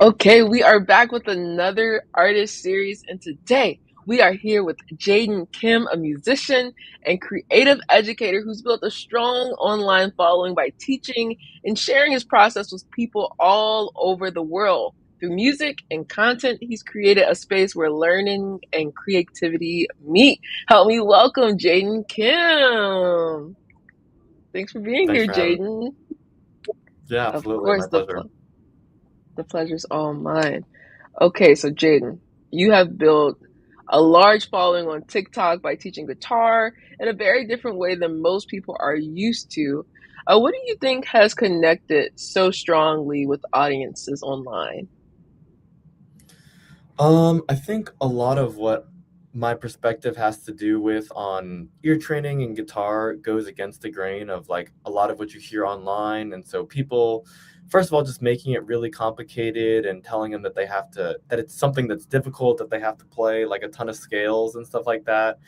Okay, we are back with another artist series, and today we are here with Jaden Kim, a musician and creative educator who's built a strong online following by teaching and sharing his process with people all over the world. Through music and content, he's created a space where learning and creativity meet. Help me welcome Jaden Kim. Thanks for being Thanks here, for having me. Jaden. Yeah, Of absolutely. My course, pleasure. the pleasure's all mine. Okay, so Jaden, you have built a large following on TikTok by teaching guitar in a very different way than most people are used to. What do you think has connected so strongly with audiences online? I think a lot of what my perspective has to do with on ear training and guitar goes against the grain of like a lot of what you hear online. And so people, first of all, just making it really complicated and telling them that that it's something that's difficult, that they have to play like a ton of scales and stuff like that.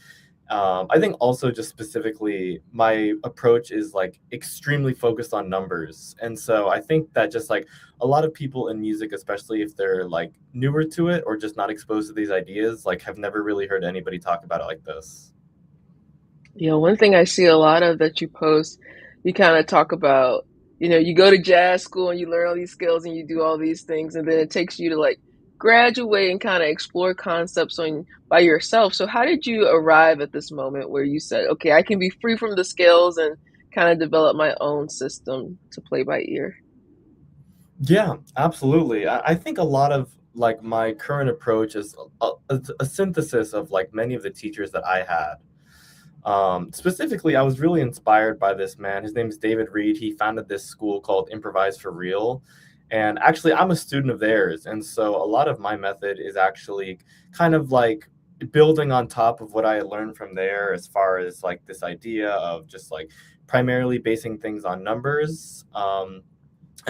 I think also just specifically my approach is like extremely focused on numbers. And so I think that just like a lot of people in music, especially if they're like newer to it or just not exposed to these ideas, like have never really heard anybody talk about it like this. One thing I see a lot of that you post, you kind of talk about, you go to jazz school and you learn all these skills and you do all these things, and then it takes you to like graduate and kind of explore concepts on by yourself. So how did you arrive at this moment where you said, okay, I can be free from the scales and kind of develop my own system to play by ear? Yeah, absolutely. I think a lot of like my current approach is a synthesis of like many of the teachers that I had. Specifically, I was really inspired by this man. His name is David Reed. He founded this school called Improvise for Real. And actually, I'm a student of theirs. And so a lot of my method is actually kind of like building on top of what I had learned from there, as far as like this idea of just like primarily basing things on numbers. And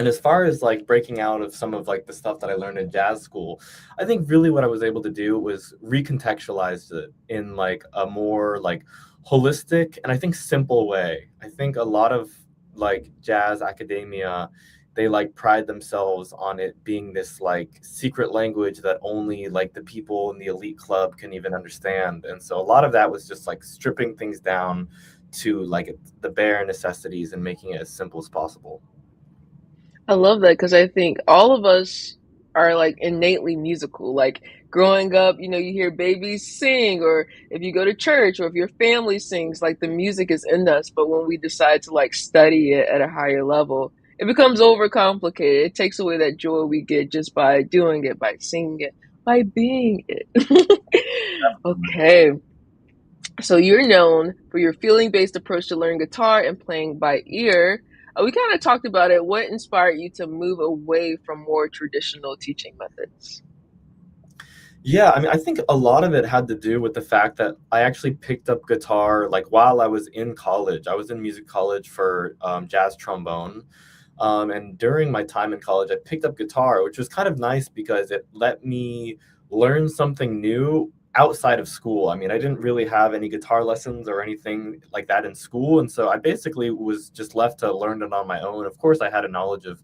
as far as like breaking out of some of like the stuff that I learned in jazz school, I think really what I was able to do was recontextualize it in like a more like holistic and I think simple way. I think a lot of like jazz academia, they like pride themselves on it being this like secret language that only like the people in the elite club can even understand. And so a lot of that was just like stripping things down to like the bare necessities and making it as simple as possible. I love that because I think all of us are like innately musical. Like growing up, you hear babies sing, or if you go to church, or if your family sings, like the music is in us. But when we decide to like study it at a higher level, it becomes overcomplicated. It takes away that joy we get just by doing it, by singing it, by being it. Okay. So you're known for your feeling-based approach to learning guitar and playing by ear. We kind of talked about it. What inspired you to move away from more traditional teaching methods? Yeah, I mean, I think a lot of it had to do with the fact that I actually picked up guitar like while I was in college. I was in music college for jazz trombone. And during my time in college, I picked up guitar, which was kind of nice because it let me learn something new outside of school. I mean, I didn't really have any guitar lessons or anything like that in school. And so I basically was just left to learn it on my own. Of course, I had a knowledge of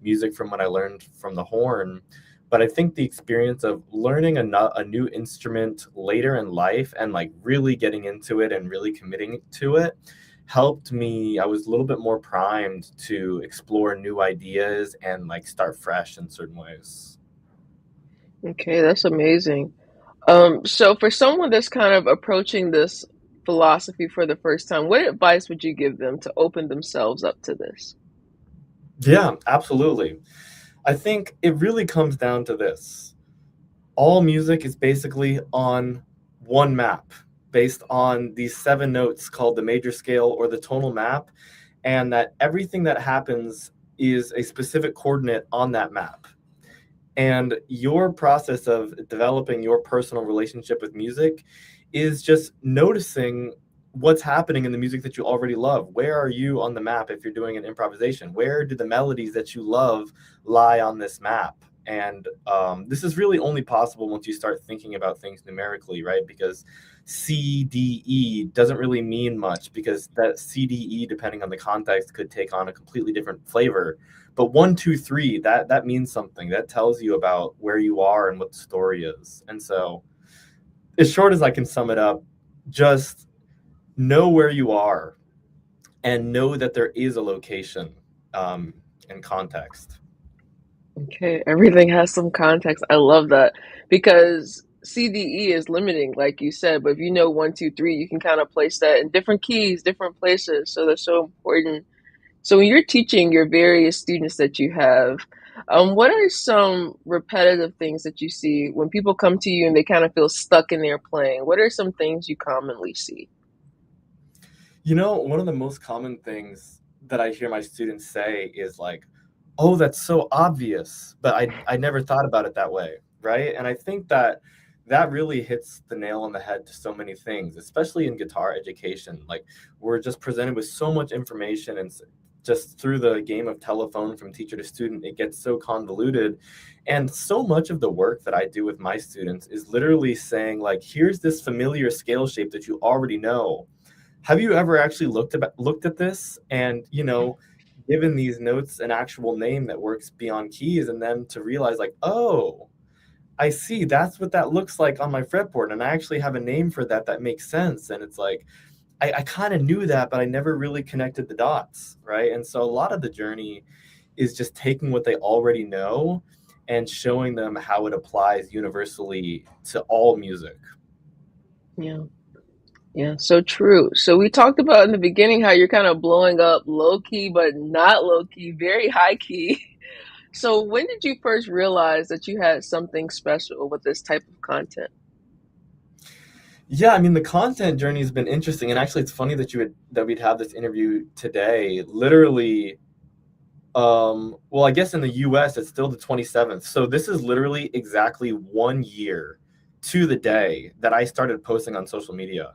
music from when I learned from the horn, but I think the experience of learning a new instrument later in life and like really getting into it and really committing to it helped me. I was a little bit more primed to explore new ideas and like start fresh in certain ways. Okay, that's amazing. So for someone that's kind of approaching this philosophy for the first time, what advice would you give them to open themselves up to this? Yeah, absolutely. I think it really comes down to this. All music is basically on one map based on these seven notes called the major scale or the tonal map, and that everything that happens is a specific coordinate on that map. And your process of developing your personal relationship with music is just noticing what's happening in the music that you already love. Where are you on the map if you're doing an improvisation? Where do the melodies that you love lie on this map? And this is really only possible once you start thinking about things numerically, right? Because CDE doesn't really mean much because that CDE, depending on the context, could take on a completely different flavor. But 1, 2, 3, that means something. That tells you about where you are and what the story is. And so, as short as I can sum it up, just know where you are and know that there is a location um, and context. Okay, everything has some context. I love that because CDE is limiting, like you said, but if you know 1, 2, 3, you can kind of place that in different keys, different places. So that's so important. So when you're teaching your various students that you have, what are some repetitive things that you see when people come to you and they kind of feel stuck in their playing? What are some things you commonly see? One of the most common things that I hear my students say is like, "Oh, that's so obvious, but I never thought about it that way." Right? And I think that that really hits the nail on the head to so many things, especially in guitar education. Like we're just presented with so much information and just through the game of telephone from teacher to student, it gets so convoluted. And so much of the work that I do with my students is literally saying like, "Here's this familiar scale shape that you already know. Have you ever actually looked at this and, given these notes an actual name that works beyond keys, and then to realize like, oh, I see that's what that looks like on my fretboard, and I actually have a name for that that makes sense." And it's like I kind of knew that, but I never really connected the dots, right? And so a lot of the journey is just taking what they already know and showing them how it applies universally to all music. Yeah. Yeah, so true. So we talked about in the beginning how you're kind of blowing up low key, but not low key, very high key. So when did you first realize that you had something special with this type of content? Yeah, I mean the content journey has been interesting, and actually, it's funny that we'd have this interview today. Literally, well, I guess in the U.S. it's still the 27th, so this is literally exactly 1 year to the day that I started posting on social media.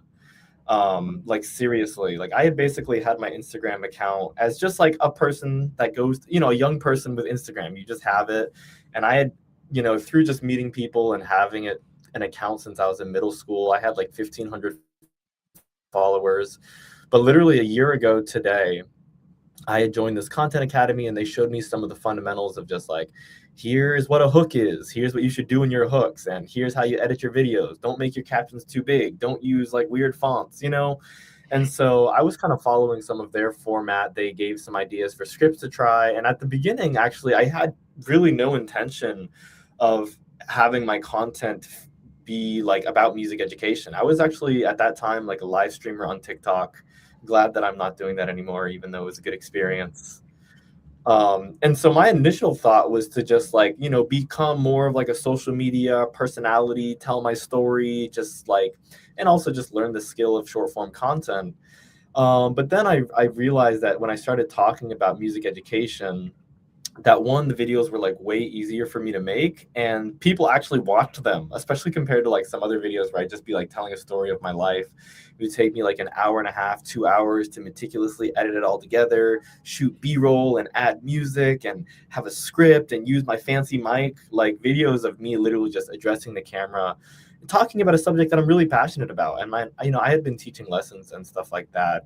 Like seriously, like I had basically had my Instagram account as just like a person that goes, a young person with Instagram. You just have it, and I had, through just meeting people and having it an account since I was in middle school, I had like 1,500 followers. But literally a year ago today, I had joined this content academy and they showed me some of the fundamentals of just like, here's what a hook is, here's what you should do in your hooks, and here's how you edit your videos. Don't make your captions too big. Don't use like weird fonts. And so I was kind of following some of their format. They gave some ideas for scripts to try. And at the beginning, actually, I had really no intention of having my content be like about music education. I was actually at that time like a live streamer on TikTok. Glad that I'm not doing that anymore, even though it was a good experience. And so my initial thought was to just like, become more of like a social media personality, tell my story, just like, and also just learn the skill of short form content. But then I realized that when I started talking about music education, that one, the videos were like way easier for me to make and people actually watched them, especially compared to like some other videos where I'd just be like telling a story of my life. It would take me like an hour and a half, 2 hours to meticulously edit it all together, shoot b-roll and add music and have a script and use my fancy mic. Like videos of me literally just addressing the camera and talking about a subject that I'm really passionate about. And I had been teaching lessons and stuff like that,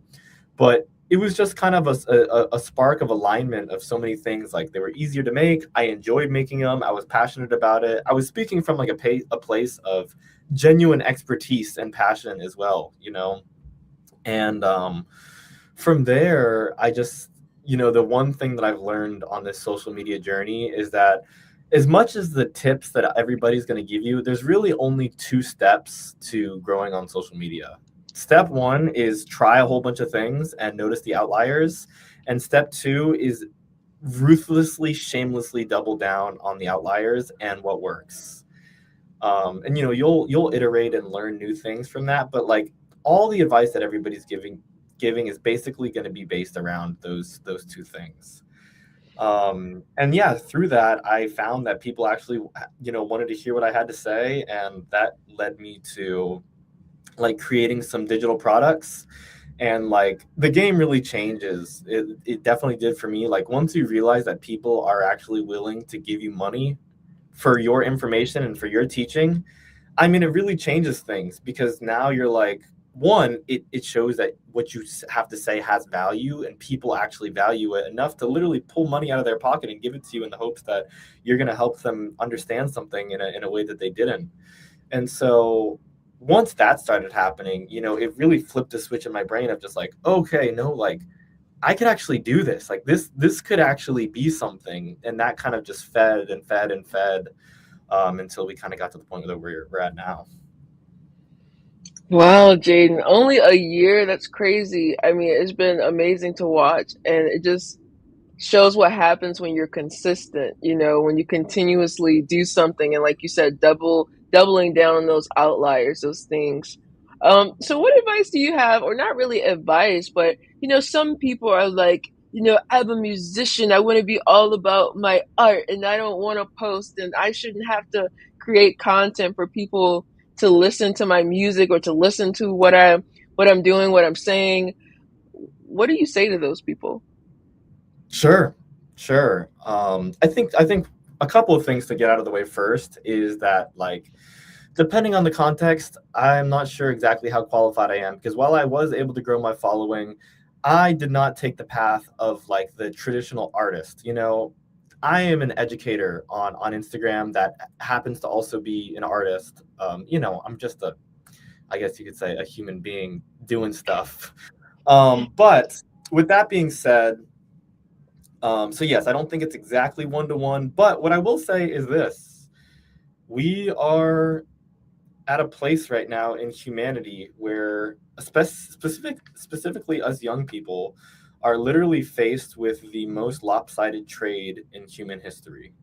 but it was just kind of a spark of alignment of so many things. Like they were easier to make. I enjoyed making them. I was passionate about it. I was speaking from like a place of genuine expertise and passion as well. And from there, I just, the one thing that I've learned on this social media journey is that as much as the tips that everybody's going to give you, there's really only two steps to growing on social media. Step one is try a whole bunch of things and notice the outliers. And step two is ruthlessly, shamelessly double down on the outliers and what works. And you'll iterate and learn new things from that. But like all the advice that everybody's giving is basically going to be based around those two things. And yeah, through that, I found that people actually, wanted to hear what I had to say, and that led me to like creating some digital products. And like the game really changes. It definitely did for me. Like once you realize that people are actually willing to give you money for your information and for your teaching, I mean, it really changes things because now you're like, one, it shows that what you have to say has value and people actually value it enough to literally pull money out of their pocket and give it to you in the hopes that you're going to help them understand something in a way that they didn't. And so once that started happening, it really flipped a switch in my brain of just like, okay, no, like I could actually do this. Like this could actually be something. And that kind of just fed and fed and fed until we kind of got to the point where we're at now. Wow, Jaden, only a year? That's crazy. I mean, it's been amazing to watch, and it just shows what happens when you're consistent, when you continuously do something and like you said, doubling down on those outliers, those things. So what advice do you have, or not really advice, but some people are like, I'm a musician, I want to be all about my art and I don't want to post and I shouldn't have to create content for people to listen to my music or to listen to what I'm doing, what I'm saying. What do you say to those people? Sure, sure. I think a couple of things to get out of the way first is that like depending on the context, I'm not sure exactly how qualified I am because while I was able to grow my following, I did not take the path of like the traditional artist. I am an educator on Instagram that happens to also be an artist. I'm just I guess you could say, a human being doing stuff. But with that being said, so yes, I don't think it's exactly one to one. But what I will say is this: we are at a place right now in humanity where specifically us young people are literally faced with the most lopsided trade in human history.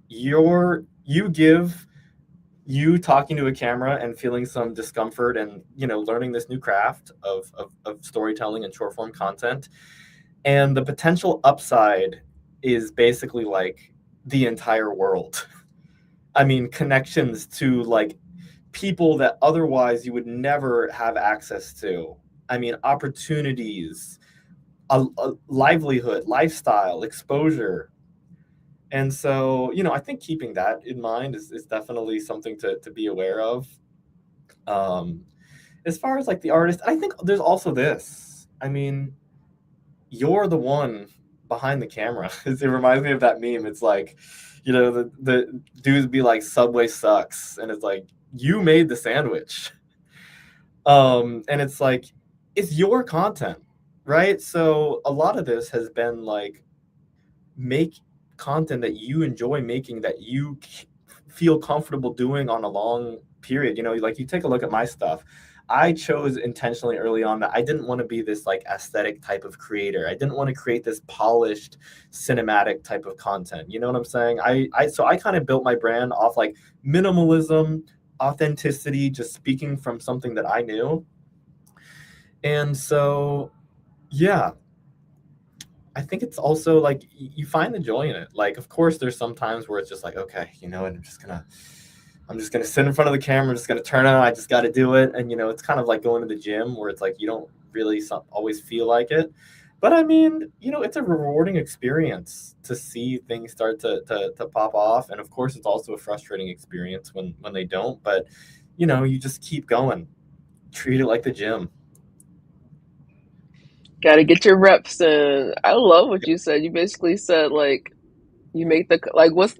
You give you talking to a camera and feeling some discomfort and learning this new craft of storytelling and short form content, and the potential upside is basically like the entire world. I mean, connections to like people that otherwise you would never have access to. I mean, opportunities, a livelihood, lifestyle, exposure. And so, I think keeping that in mind is definitely something to be aware of. Um, as far as like the artist, I think there's also this. I mean, you're the one behind the camera. It reminds me of that meme. It's like, the dudes be like, Subway sucks. And it's like, you made the sandwich. And it's like, it's your content, right? So a lot of this has been like, make content that you enjoy making, that you feel comfortable doing on a long period. Like you take a look at my stuff. I chose intentionally early on that I didn't want to be this like aesthetic type of creator. I didn't want to create this polished cinematic type of content. You know what I'm saying? So I kind of built my brand off like minimalism, authenticity, just speaking from something that I knew. And so yeah, I think it's also like you find the joy in it. Like, of course, there's some times where it's just like, okay, I'm just gonna sit in front of the camera, I'm just gonna turn on, I just got to do it, and it's kind of like going to the gym where it's like you don't really always feel like it, but I mean, it's a rewarding experience to see things start to pop off, and of course, it's also a frustrating experience when they don't, but you just keep going, treat it like the gym. Got to get your reps in. I love what you said. You basically said like you make the like what's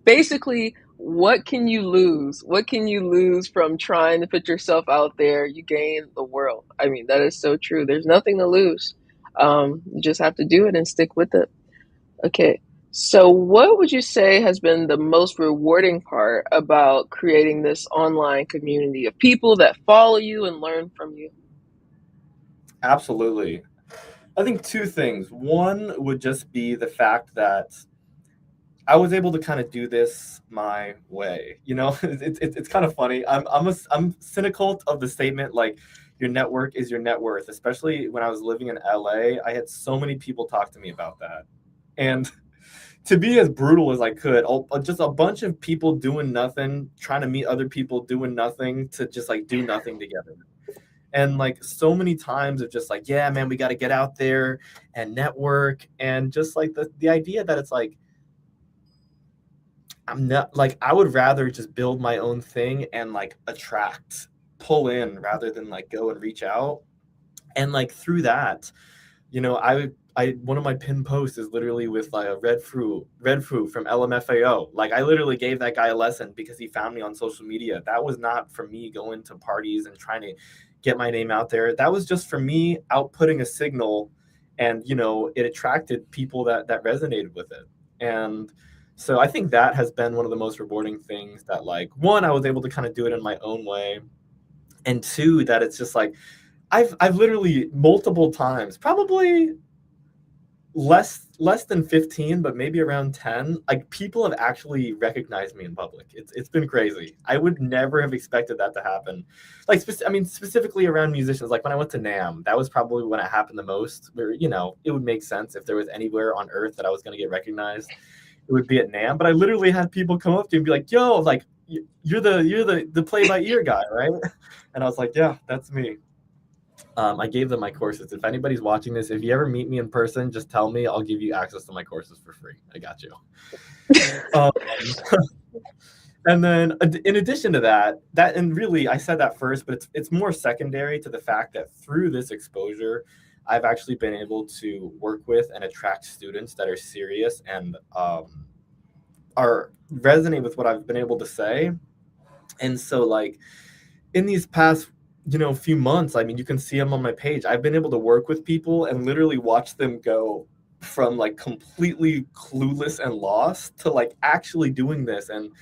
basically what can you lose? What can you lose from trying to put yourself out there? You gain the world. I mean, that is so true. There's nothing to lose. You just have to do it and stick with it. Okay. So, what would you say has been the most rewarding part about creating this online community of people that follow you and learn from you? Absolutely. I think two things. One would just be the fact that I was able to kind of do this my way. It's kind of funny. I'm cynical of the statement like your network is your net worth. Especially when I was living in LA, I had so many people talk to me about that, and to be as brutal as I could, just a bunch of people doing nothing, trying to meet other people doing nothing to just like do nothing together. And like so many times of just like, yeah, man, we got to get out there and network, and just like the idea that it's like I'm not like I would rather just build my own thing and like attract, pull in rather than like go and reach out. And like through that, I one of my pin posts is literally with like a red fruit from LMFAO. Like I literally gave that guy a lesson because he found me on social media. That was not from me going to parties and trying to get my name out there. That was just from me outputting a signal, and it attracted people that resonated with it. And so I think that has been one of the most rewarding things, that like one, I was able to kind of do it in my own way, and two, that it's just like I've literally multiple times, probably less than 15, but maybe around 10, like people have actually recognized me in public. It's been crazy. I would never have expected that to happen. Like I mean, specifically around musicians, like when I went to NAM, that was probably when it happened the most, where it would make sense if there was anywhere on earth that I was going to get recognized, it would be at NAM. But I literally had people come up to me and be like, yo, like you're the play by ear guy, right? And I was like, yeah, that's me. I gave them my courses. If anybody's watching this, if you ever meet me in person, just tell me. I'll give you access to my courses for free. I got you. Um, and then, in addition to that, and really, I said that first, but it's more secondary to the fact that through this exposure, I've actually been able to work with and attract students that are serious and are resonate with what I've been able to say. And so, like, in these past few months, I mean, you can see them on my page. I've been able to work with people and literally watch them go from like completely clueless and lost to like actually doing this, and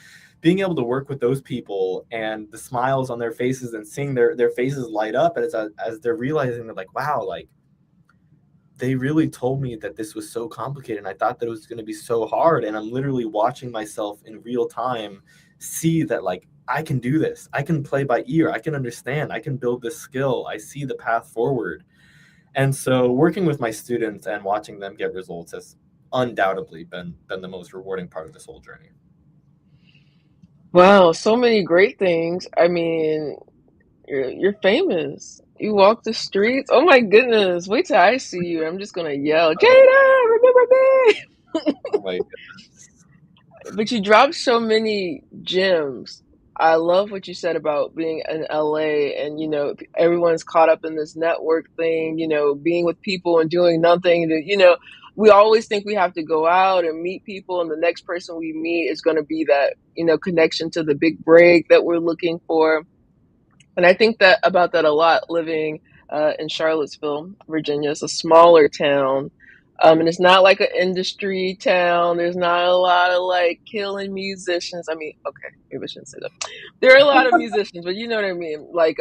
being able to work with those people and the smiles on their faces and seeing their faces light up as they're realizing that, like, wow, like they really told me that this was so complicated, and I thought that it was going to be so hard, and I'm literally watching myself in real time see that, like, I can do this. I can play by ear. I can understand. I can build this skill. I see the path forward. And so working with my students and watching them get results has undoubtedly been the most rewarding part of this whole journey. Wow, so many great things. I mean, you're famous. You walk the streets. Oh my goodness. Wait till I see you. I'm just gonna yell, Oh, Jaden, remember me? oh my But you dropped so many gems. I love what you said about being in LA and, everyone's caught up in this network thing, being with people and doing nothing. We always think we have to go out and meet people, and the next person we meet is going to be that, connection to the big break that we're looking for. And I think that about that a lot living in Charlottesville, Virginia. It's a smaller town. And it's not like an industry town. There's not a lot of like killing musicians. I mean, okay, maybe I shouldn't say that. There are a lot of musicians, but you know what I mean. Like,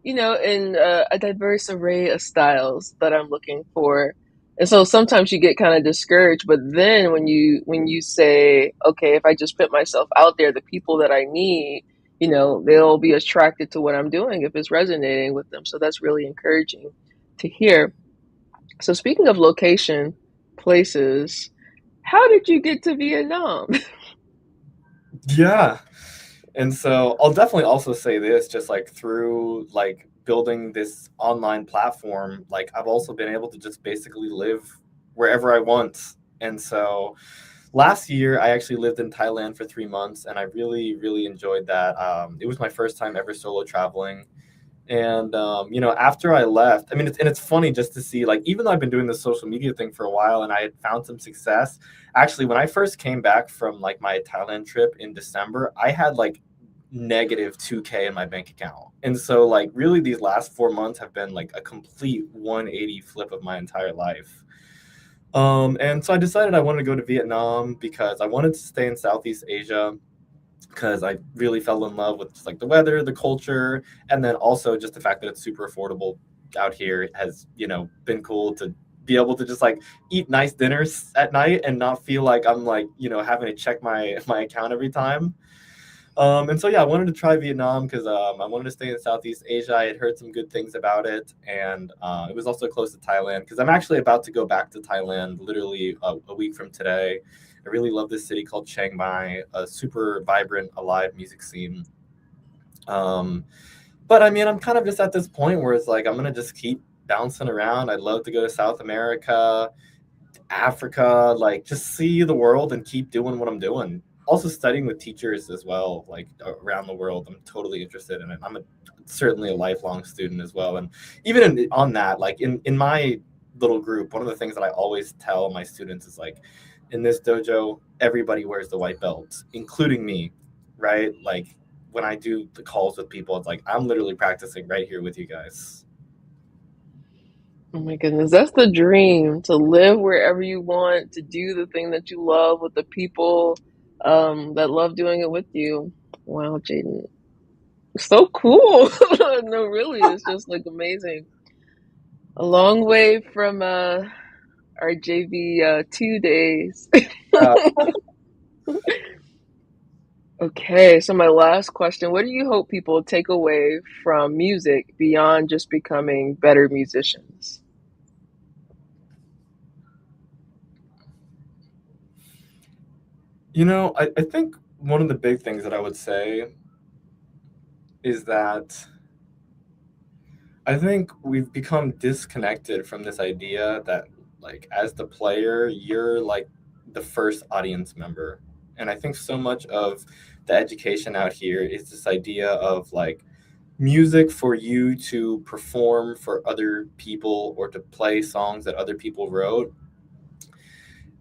in a diverse array of styles that I'm looking for. And so sometimes you get kind of discouraged, but then when you say, okay, if I just put myself out there, the people that I need, they'll be attracted to what I'm doing if it's resonating with them. So that's really encouraging to hear. So speaking of location, places, how did you get to Vietnam? Yeah. And so I'll definitely also say this, just like through like building this online platform, like I've also been able to just basically live wherever I want. And so last year I actually lived in Thailand for 3 months, and I really, really enjoyed that. It was my first time ever solo traveling. And after I left, I mean, it's funny just to see, like, even though I've been doing this social media thing for a while and I had found some success, actually, when I first came back from like my Thailand trip in December, I had like negative 2K in my bank account. And so, like, really, these last 4 months have been like a complete 180 flip of my entire life. And so I decided I wanted to go to Vietnam because I wanted to stay in Southeast Asia, because I really fell in love with just like the weather, the culture, and then also just the fact that it's super affordable out here has, been cool to be able to just like eat nice dinners at night and not feel like I'm like, having to check my account every time. And so yeah, I wanted to try Vietnam because I wanted to stay in Southeast Asia. I had heard some good things about it, and it was also close to Thailand because I'm actually about to go back to Thailand literally a week from today. I really love this city called Chiang Mai, a super vibrant, alive music scene. Um, but I mean, I'm kind of just at this point where it's like I'm gonna just keep bouncing around. I'd love to go to South America, Africa, like just see the world and keep doing what I'm doing. also studying with teachers as well, like around the world. I'm totally interested in it. Certainly a lifelong student as well. And even on that, like in my little group, one of the things that I always tell my students is like, in this dojo, everybody wears the white belt, including me, right? Like when I do the calls with people, it's like I'm literally practicing right here with you guys. Oh my goodness, that's the dream to live wherever you want, to do the thing that you love with the people that love doing it with you. Wow, Jaden. So cool. No, really, it's just like amazing. A long way from our JV 2 days. Uh, Okay, so my last question, what do you hope people take away from music beyond just becoming better musicians? I think one of the big things that I would say is that I think we've become disconnected from this idea that, like, as the player, you're like the first audience member. And I think so much of the education out here is this idea of like music for you to perform for other people or to play songs that other people wrote.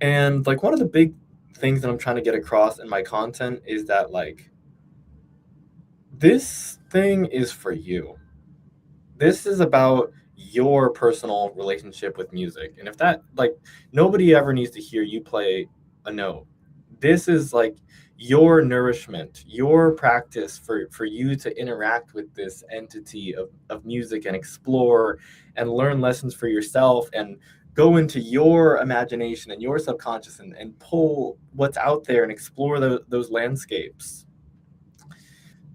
And like one of the big things that I'm trying to get across in my content is that, like, this thing is for you. This is about your personal relationship with music. And if that, like, nobody ever needs to hear you play a note. This is like your nourishment, your practice for you to interact with this entity of music and explore and learn lessons for yourself and go into your imagination and your subconscious and pull what's out there and explore those landscapes.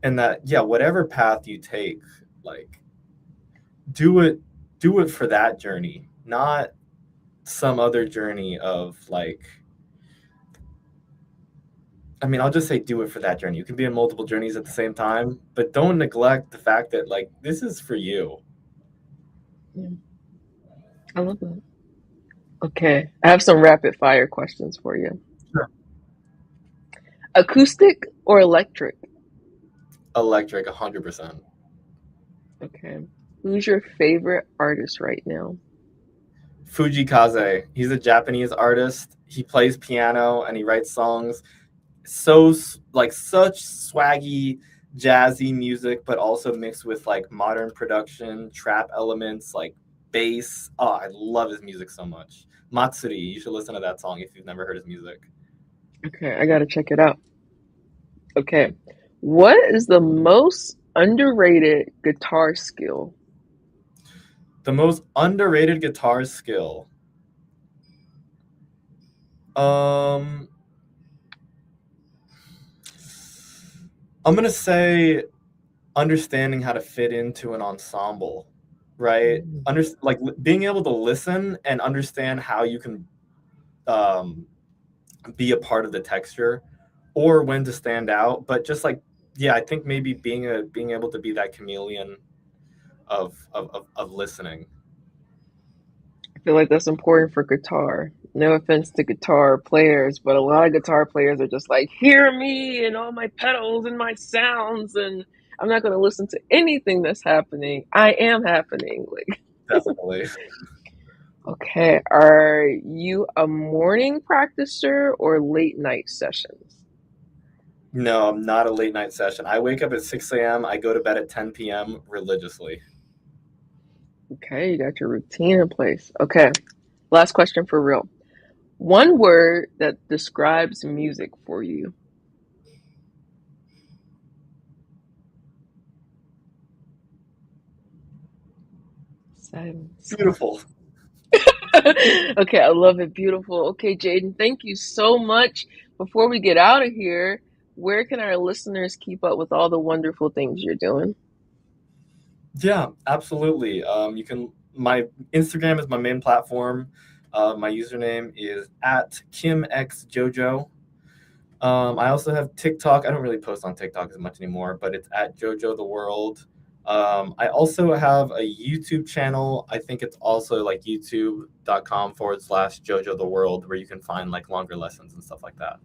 And that, yeah, whatever path you take, like, do it do it for that journey, not some other journey of like, I mean, I'll just say do it for that journey. You can be in multiple journeys at the same time, but don't neglect the fact that, like, this is for you. Yeah, I love that. Okay, I have some rapid fire questions for you. Sure. Acoustic or electric? Electric, 100%. Okay. Who's your favorite artist right now? Fuji Kaze. He's a Japanese artist. He plays piano and he writes songs. So, like, such swaggy, jazzy music, but also mixed with like modern production, trap elements, like bass. Oh, I love his music so much. Matsuri, you should listen to that song if you've never heard his music. Okay, I gotta check it out. Okay. What is the most underrated guitar skill? The most underrated guitar skill. Um, I'm gonna say understanding how to fit into an ensemble, right? Mm. Like being able to listen and understand how you can um, be a part of the texture, or when to stand out. But just like, yeah, I think maybe being able to be that chameleon of listening. I feel like that's important for guitar. No offense to guitar players, but a lot of guitar players are just like, hear me and all my pedals and my sounds, and I'm not going to listen to anything that's happening. I am happening. Like, Definitely. okay, are you a morning practicer or late night sessions? No, I'm not a late night session. I wake up at 6 a.m. I go to bed at 10 p.m. religiously. Okay, you got your routine in place. Okay, last question for real. One word that describes music for you. Silence. Beautiful. Okay, I love it. Beautiful. Okay, Jaden, thank you so much. Before we get out of here, where can our listeners keep up with all the wonderful things you're doing? Yeah, absolutely. You can. My Instagram is my main platform. My username is at KimXJojo. I also have TikTok. I don't really post on TikTok as much anymore, but it's at Jojo the World. I also have a YouTube channel. I think it's also like youtube.com/Jojo the World, where you can find like longer lessons and stuff like that.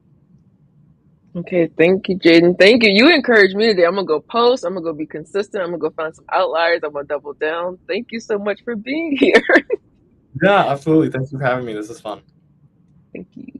Okay, thank you, Jaden. Thank you. You encouraged me today. I'm gonna go post. I'm gonna go be consistent. I'm gonna go find some outliers. I'm gonna double down. Thank you so much for being here. Yeah, absolutely. Thanks for having me. This is fun. Thank you.